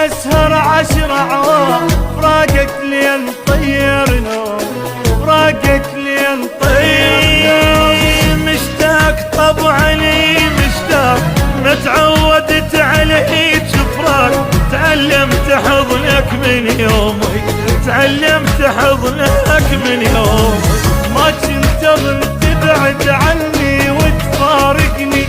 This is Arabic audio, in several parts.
اسهر 10 عوام فراقك لين طير نوم، فراقك لين طير نوم. مشتاق طبع لي مشتاق، متعودت عليك فراق، تعلمت حضنك من يومي، تعلمت حضنك من يومي. ما كنت اظن تبعد عني وتفارقني،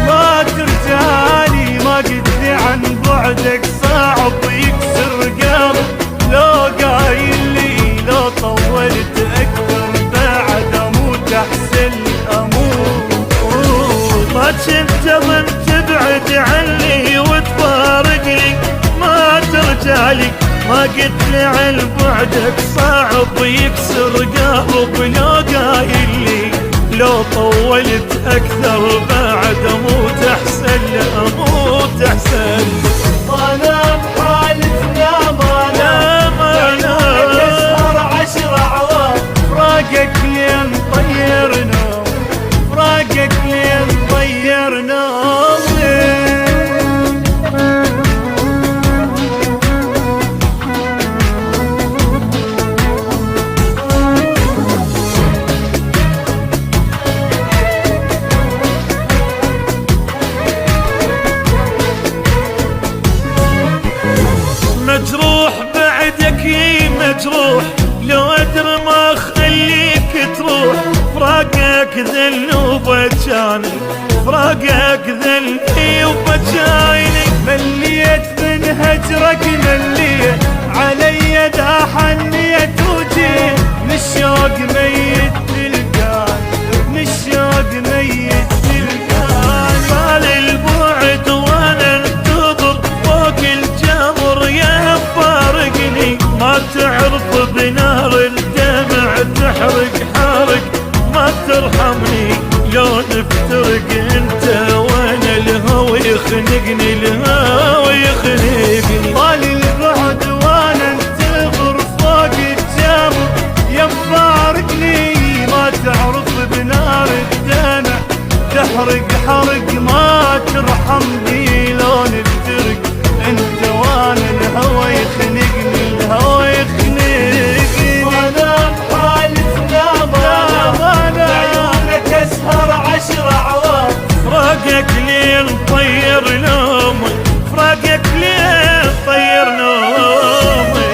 ما ترجعلي، ما قدري عن بعدك صعب يكسر قلب. لو قايل لي لو طولت اكثر بعد اموت احسن لي اموت. ما كنت اظن تبعد عني وتفارقني، ما ترجعلي، ما قلت لي عن بعدك صعب يكسر قلب. لو قايل لي لو طولت اكثر بعد اموت احسن لي اموت احسن. ما نام حالتنا ما نام، عيونك اسهر 10 عوام فراقك لين طير نوم، فراقك لين طير نوم. مجروح بعدك يي مجروح، لو ادري ما اخليك تروح. فراقك ذل وبجاني، فراقك ذلني وبجاني. مليت من هجرك مليت، علي دا حنيت وجيت. من الشوق ميت تلقاني، من الشوق ميت تلقاني. طال البعد وانا انتظر فوق الجمر يا فارقني. ما تعرف بنار الدمع تحرق حارق، ما ترحمني لو نفترق انت وانا. الهوى يخنقني، الهوى يخنقني. طال البعد وانا انتظر فوق الجمر يا مفارقني. ما تعرف بنار الدمع تحرق حرق، ما ترحمني لو نفترق انت وانا. الهوى يخنقني، الهوى يخنقني. ما نام حالتنا ما نام، عيونك اسهر 10 عوام فراقك لين طير نومي، فراقك لين طير نومي.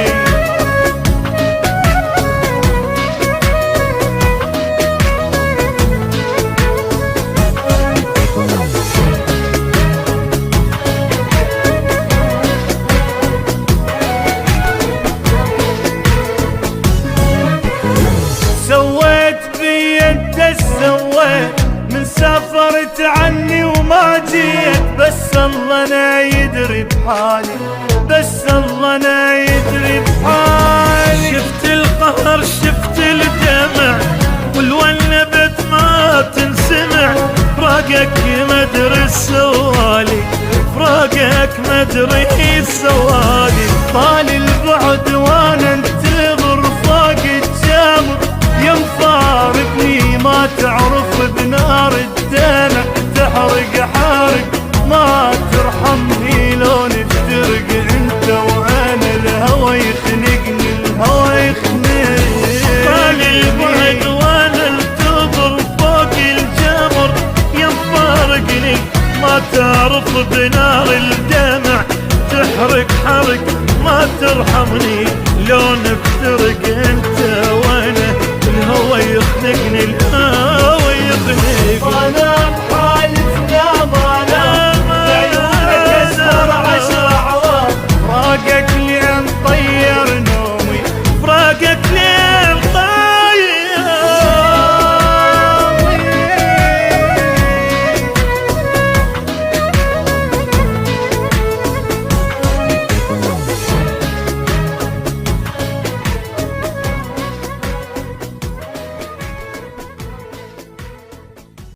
سويت بي انت سويت، من سافرت عني وما جيت. بس الله انا يدري بحالي، بس الله انا يدري بحالي. شفت القهر شفت الدمع والولبت ما تنسمع. فراقك مدري سوالي، فراقك مدري سوالي. طال البعد وانا انتظر فوق الجمر يا مفارقني. ما تعرف بنار الدمع تحرق حارق، ما ترحمني لو نفترق انت وانا. الهوى يخنقني، الهوى يخنقني. طال البعد وانا انتظر فوق الجمر يا مفارقني. ما تعرف بنار الدمع تحرق حرق، ما ترحمني لو نفترق انت وانا. الهوى يخنقني، الهوى يخنقني.